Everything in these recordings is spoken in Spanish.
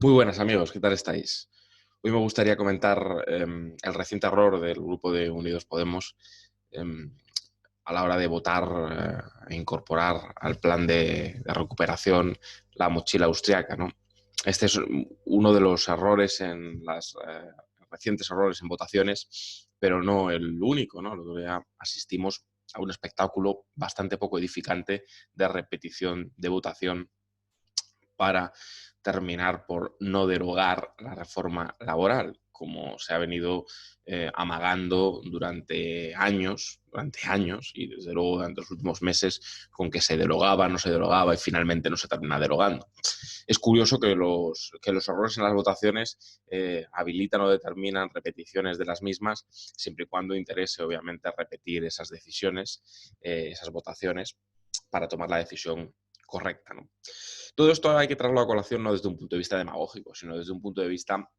Muy buenas amigos, ¿qué tal estáis? Hoy me gustaría comentar el reciente error del grupo de Unidos Podemos em, a la hora de votar e incorporar al plan de recuperación la mochila austriaca, ¿no? Este es uno de los errores en las recientes errores en votaciones, pero no el único, ¿no? Lo que ya asistimos a un espectáculo bastante poco edificante de repetición de votación para terminar por no derogar la reforma laboral, como se ha venido amagando durante años y desde luego durante los últimos meses con que se derogaba, no se derogaba y finalmente no se termina derogando. Es curioso que los errores en las votaciones habilitan o determinan repeticiones de las mismas, siempre y cuando interese obviamente repetir esas decisiones, esas votaciones, para tomar la decisión correcta, ¿no? Todo esto hay que traerlo a colación no desde un punto de vista demagógico, sino desde un punto de vista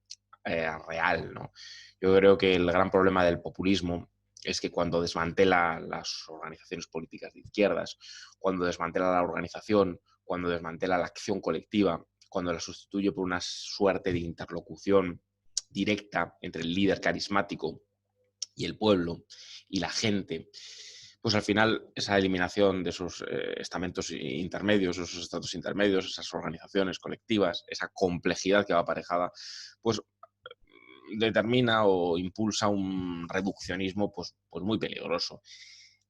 real, ¿no? Yo creo que el gran problema del populismo es que cuando desmantela las organizaciones políticas de izquierdas, cuando desmantela la organización, cuando desmantela la acción colectiva, cuando la sustituye por una suerte de interlocución directa entre el líder carismático y el pueblo y la gente, pues al final esa eliminación de esos estamentos intermedios, esos estratos intermedios, esas organizaciones colectivas, esa complejidad que va aparejada, pues determina o impulsa un reduccionismo pues muy peligroso,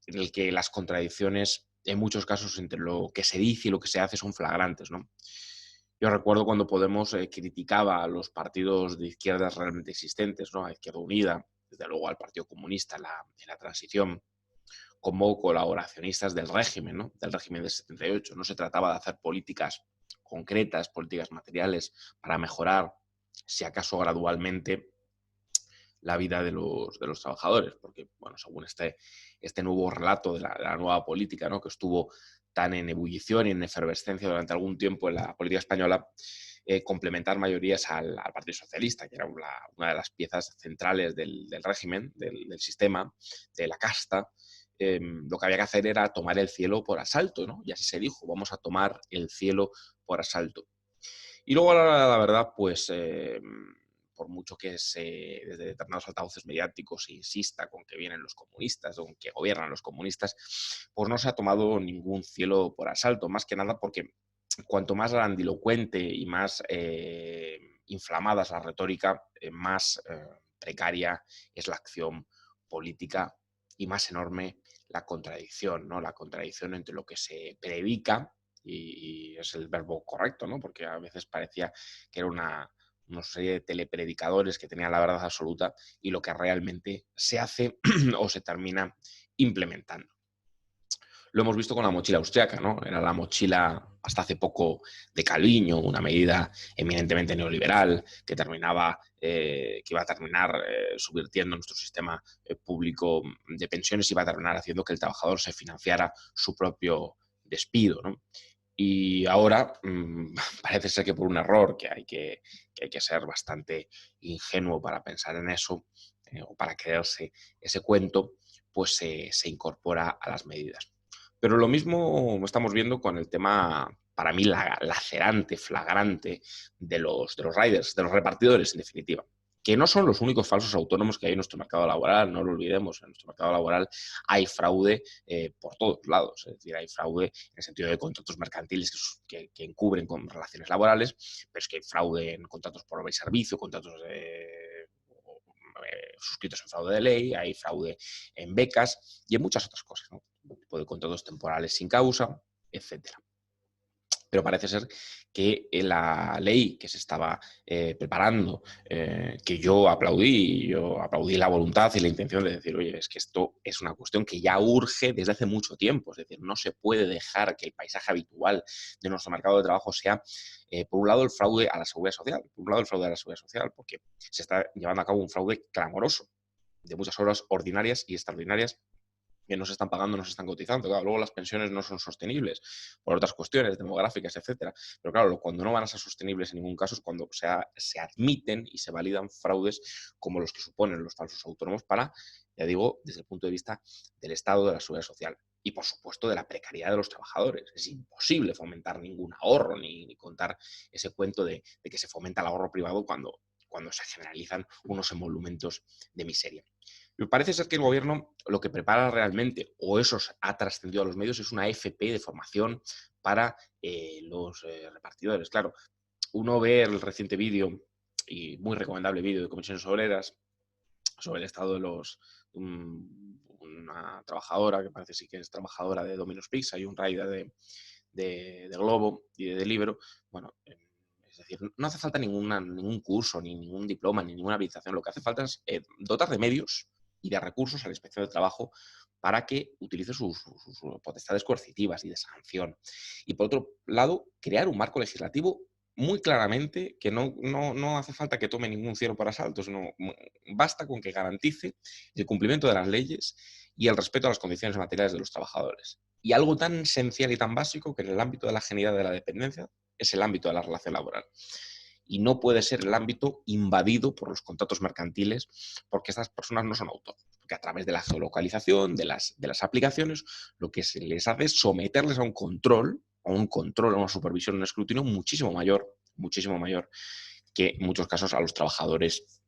en el que las contradicciones en muchos casos entre lo que se dice y lo que se hace son flagrantes, ¿no? Yo recuerdo cuando Podemos criticaba a los partidos de izquierdas realmente existentes, ¿no? A Izquierda Unida, desde luego al Partido Comunista en la transición, como colaboracionistas del régimen, ¿no? Del régimen del 78. No se trataba de hacer políticas concretas, políticas materiales para mejorar, si acaso gradualmente, la vida de los trabajadores, porque, bueno, según este nuevo relato de la nueva política, ¿no? Que estuvo tan en ebullición y en efervescencia durante algún tiempo en la política española, complementar mayorías al Partido Socialista, que era una de las piezas centrales del régimen, del sistema, de la casta. Lo que había que hacer era tomar el cielo por asalto, ¿no? Y así se dijo, vamos a tomar el cielo por asalto. Y luego, la verdad, pues por mucho que desde determinados altavoces mediáticos se insista con que vienen los comunistas, con que gobiernan los comunistas, pues no se ha tomado ningún cielo por asalto, más que nada porque cuanto más grandilocuente y más inflamada es la retórica, más precaria es la acción política y más enorme la contradicción, ¿no? La contradicción entre lo que se predica y es el verbo correcto, ¿no? Porque a veces parecía que era una serie de telepredicadores que tenían la verdad absoluta y lo que realmente se hace o se termina implementando. Lo hemos visto con la mochila austriaca, ¿no? Era la mochila hasta hace poco de Calviño, una medida eminentemente neoliberal que iba a terminar subvirtiendo nuestro sistema público de pensiones y iba a terminar haciendo que el trabajador se financiara su propio despido, ¿no? Y ahora parece ser que por un error que hay que ser bastante ingenuo para pensar en eso o para creerse ese cuento, pues se incorpora a las medidas. Pero lo mismo estamos viendo con el tema, para mí, lacerante, flagrante de los riders, de los repartidores, en definitiva, que no son los únicos falsos autónomos que hay en nuestro mercado laboral, no lo olvidemos, en nuestro mercado laboral hay fraude por todos lados, es decir, hay fraude en el sentido de contratos mercantiles que encubren con relaciones laborales, pero es que hay fraude en contratos por obra y servicio, contratos suscritos en fraude de ley, hay fraude en becas y en muchas otras cosas, ¿no? Tipo de contratos temporales sin causa, etcétera. Pero parece ser que la ley que se estaba preparando, que yo aplaudí la voluntad y la intención de decir, oye, es que esto es una cuestión que ya urge desde hace mucho tiempo, es decir, no se puede dejar que el paisaje habitual de nuestro mercado de trabajo sea, por un lado, el fraude a la seguridad social, porque se está llevando a cabo un fraude clamoroso de muchas horas ordinarias y extraordinarias que no se están pagando, no se están cotizando. Claro, luego las pensiones no son sostenibles por otras cuestiones demográficas, etcétera. Pero claro, cuando no van a ser sostenibles en ningún caso es cuando se admiten y se validan fraudes como los que suponen los falsos autónomos para, ya digo, desde el punto de vista del Estado, de la seguridad social. y, por supuesto, de la precariedad de los trabajadores. Es imposible fomentar ningún ahorro ni contar ese cuento de que se fomenta el ahorro privado cuando se generalizan unos emolumentos de miseria. Me parece ser que el gobierno lo que prepara realmente, o eso ha trascendido a los medios, es una FP de formación para los repartidores. Claro, uno ve el reciente vídeo, y muy recomendable vídeo de Comisiones Obreras, sobre el estado de una trabajadora, que parece sí que es trabajadora de Domino's Pizza y un rider de Globo y de Deliveroo. Bueno, es decir, no hace falta ningún curso, ni ningún diploma, ni ninguna habilitación. Lo que hace falta es dotar de medios y de recursos a la Inspección de Trabajo para que utilice sus potestades coercitivas y de sanción. Y por otro lado, crear un marco legislativo muy claramente que no hace falta que tome ningún cielo por asalto, sino basta con que garantice el cumplimiento de las leyes y el respeto a las condiciones materiales de los trabajadores. Y algo tan esencial y tan básico que en el ámbito de la ajenidad de la dependencia es el ámbito de la relación laboral. Y no puede ser el ámbito invadido por los contratos mercantiles, porque estas personas no son autónomos. Porque a través de la geolocalización, de las aplicaciones, lo que se les hace es someterles a un control, a una supervisión, un escrutinio muchísimo mayor que en muchos casos a los trabajadores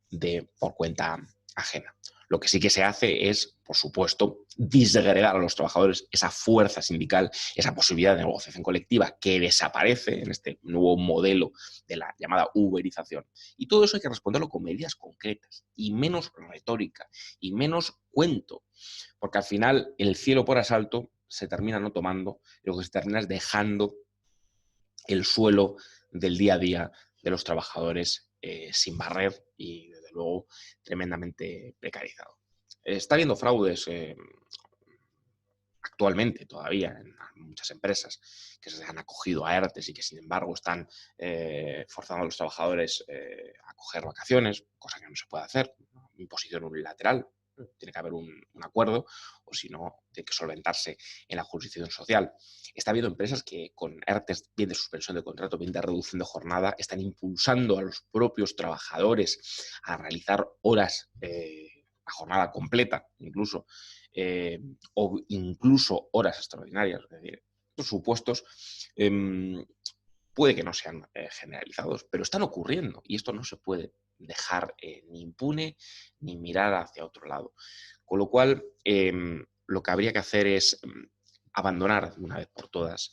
por cuenta ajena. Lo que sí que se hace es, por supuesto, disgregar a los trabajadores esa fuerza sindical, esa posibilidad de negociación colectiva que desaparece en este nuevo modelo de la llamada uberización. Y todo eso hay que responderlo con medidas concretas y menos retórica y menos cuento, porque al final el cielo por asalto se termina no tomando y lo que se termina es dejando el suelo del día a día de los trabajadores sin barrer y, desde luego, tremendamente precarizado. Está habiendo fraudes actualmente todavía en muchas empresas que se han acogido a ERTES y que, sin embargo, están forzando a los trabajadores a coger vacaciones, cosa que no se puede hacer, una imposición unilateral. Tiene que haber un acuerdo, o si no, tiene que solventarse en la jurisdicción social. Está habiendo empresas que con ERTES, bien de suspensión de contrato, bien de reducción de jornada, están impulsando a los propios trabajadores a realizar horas, a jornada completa, incluso, o incluso horas extraordinarias. Es decir, estos supuestos puede que no sean generalizados, pero están ocurriendo y esto no se puede dejar ni impune ni mirar hacia otro lado. Con lo cual, lo que habría que hacer es abandonar de una vez por todas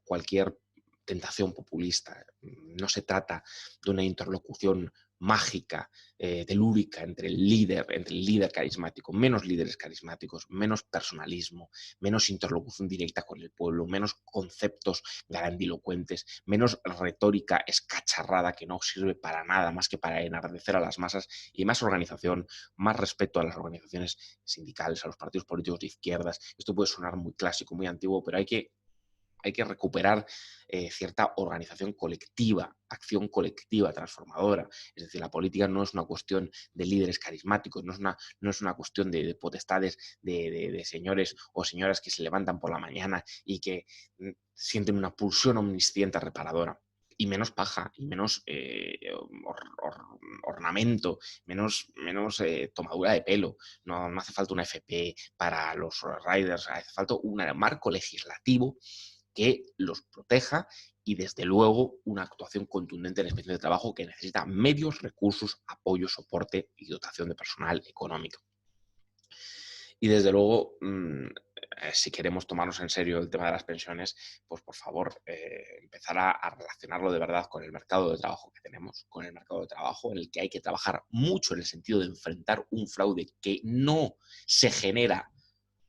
cualquier tentación populista. No se trata de una interlocución mágica, telúrica entre el líder carismático, menos líderes carismáticos, menos personalismo, menos interlocución directa con el pueblo, menos conceptos grandilocuentes, menos retórica escacharrada que no sirve para nada más que para enardecer a las masas, y más organización, más respeto a las organizaciones sindicales, a los partidos políticos de izquierdas. Esto puede sonar muy clásico, muy antiguo, pero hay que recuperar cierta organización colectiva, acción colectiva transformadora. Es decir, la política no es una cuestión de líderes carismáticos, no es una cuestión de potestades de señores o señoras que se levantan por la mañana y que sienten una pulsión omnisciente reparadora. Y menos paja, y menos ornamento, menos tomadura de pelo. No hace falta una FP para los riders, hace falta un marco legislativo que los proteja y, desde luego, una actuación contundente en la Inspección de Trabajo, que necesita medios, recursos, apoyo, soporte y dotación de personal económico. Y, desde luego, si queremos tomarnos en serio el tema de las pensiones, pues por favor, empezar a relacionarlo de verdad con el mercado de trabajo que tenemos, con el mercado de trabajo en el que hay que trabajar mucho en el sentido de enfrentar un fraude que no se genera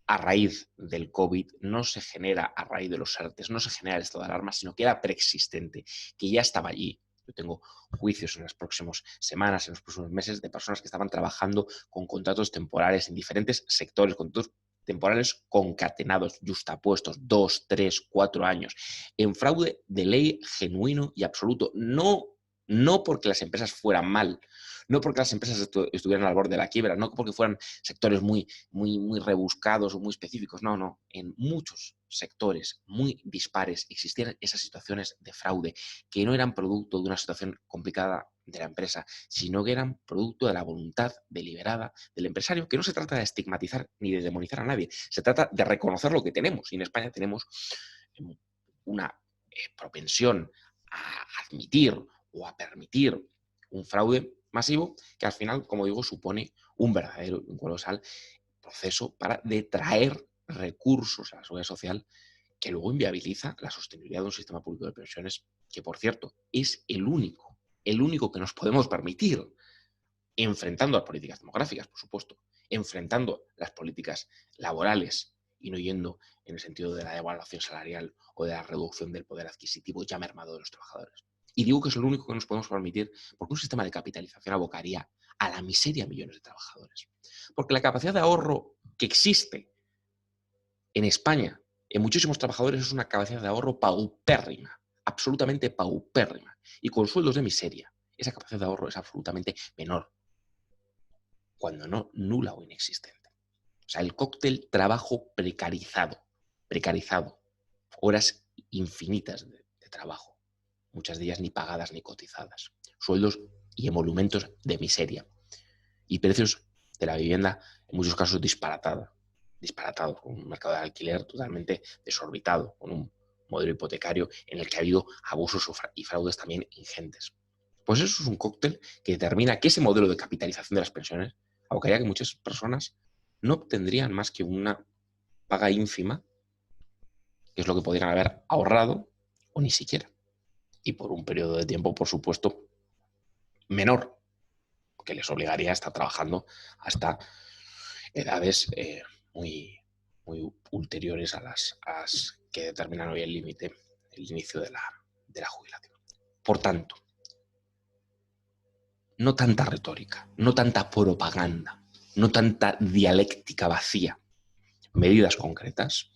a raíz del COVID, no se genera a raíz de los ERTES, no se genera el estado de alarma, sino que era preexistente, que ya estaba allí. Yo tengo juicios en las próximas semanas, en los próximos meses, de personas que estaban trabajando con contratos temporales en diferentes sectores, contratos temporales concatenados, justapuestos, 2, 3, 4 años, en fraude de ley genuino y absoluto. No porque las empresas fueran mal, no porque las empresas estuvieran al borde de la quiebra, no porque fueran sectores muy rebuscados o muy específicos. No. En muchos sectores muy dispares existían esas situaciones de fraude que no eran producto de una situación complicada de la empresa, sino que eran producto de la voluntad deliberada del empresario, que no se trata de estigmatizar ni de demonizar a nadie, se trata de reconocer lo que tenemos. Y en España tenemos una propensión a admitir o a permitir un fraude masivo que al final, como digo, supone un verdadero, un colosal proceso para detraer recursos a la seguridad social que luego inviabiliza la sostenibilidad de un sistema público de pensiones que, por cierto, es el único que nos podemos permitir, enfrentando las políticas demográficas, por supuesto, enfrentando las políticas laborales y no yendo en el sentido de la devaluación salarial o de la reducción del poder adquisitivo ya mermado de los trabajadores. Y digo que es lo único que nos podemos permitir porque un sistema de capitalización abocaría a la miseria a millones de trabajadores. Porque la capacidad de ahorro que existe en España en muchísimos trabajadores es una capacidad de ahorro paupérrima, absolutamente paupérrima. Y con sueldos de miseria, esa capacidad de ahorro es absolutamente menor, cuando no nula o inexistente. O sea, el cóctel trabajo precarizado, horas infinitas de trabajo, muchas de ellas ni pagadas ni cotizadas, sueldos y emolumentos de miseria y precios de la vivienda en muchos casos disparatados, con un mercado de alquiler totalmente desorbitado, con un modelo hipotecario en el que ha habido abusos y fraudes también ingentes. Pues eso es un cóctel que determina que ese modelo de capitalización de las pensiones abocaría a que muchas personas no obtendrían más que una paga ínfima, que es lo que podrían haber ahorrado, o ni siquiera. Y por un periodo de tiempo, por supuesto, menor, que les obligaría a estar trabajando hasta edades muy, muy ulteriores a las que determinan hoy el límite, el inicio de la jubilación. Por tanto, no tanta retórica, no tanta propaganda, no tanta dialéctica vacía, medidas concretas,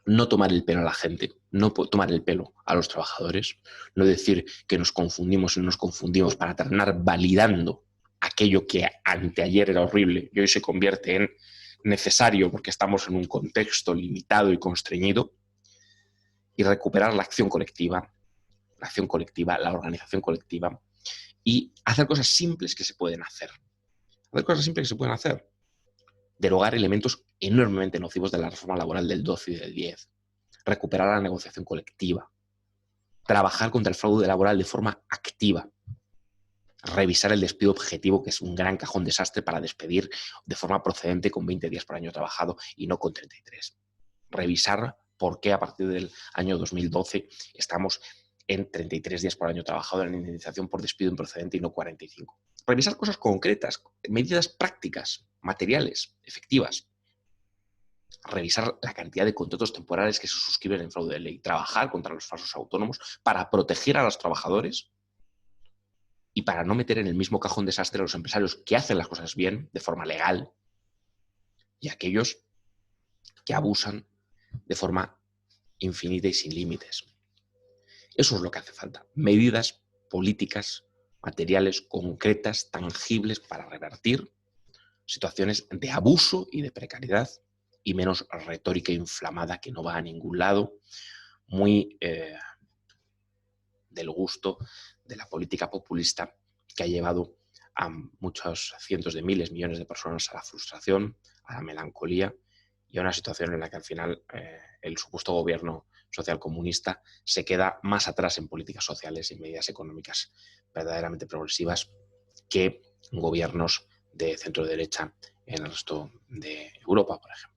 no tomar el pelo a la gente, no tomar el pelo a los trabajadores, no decir que nos confundimos y no nos confundimos para terminar validando aquello que anteayer era horrible y hoy se convierte en necesario porque estamos en un contexto limitado y constreñido, y recuperar la acción colectiva, la organización colectiva, y hacer cosas simples que se pueden hacer. Hacer cosas simples que se pueden hacer. Derogar elementos enormemente nocivos de la reforma laboral del 12 y del 10. Recuperar la negociación colectiva. Trabajar contra el fraude laboral de forma activa. Revisar el despido objetivo, que es un gran cajón desastre para despedir de forma procedente con 20 días por año trabajado y no con 33. Revisar por qué a partir del año 2012 estamos en 33 días por año trabajado en la indemnización por despido improcedente y no 45. Revisar cosas concretas, medidas prácticas, materiales, efectivas. Revisar la cantidad de contratos temporales que se suscriben en fraude de ley. Trabajar contra los falsos autónomos para proteger a los trabajadores y para no meter en el mismo cajón desastre a los empresarios que hacen las cosas bien, de forma legal, y aquellos que abusan de forma infinita y sin límites. Eso es lo que hace falta. Medidas políticas, materiales, concretas, tangibles para revertir situaciones de abuso y de precariedad y menos retórica inflamada que no va a ningún lado, muy del gusto de la política populista que ha llevado a muchos cientos de miles, millones de personas a la frustración, a la melancolía y a una situación en la que al final el supuesto gobierno social comunista se queda más atrás en políticas sociales y medidas económicas verdaderamente progresivas que gobiernos de centro derecha en el resto de Europa, por ejemplo.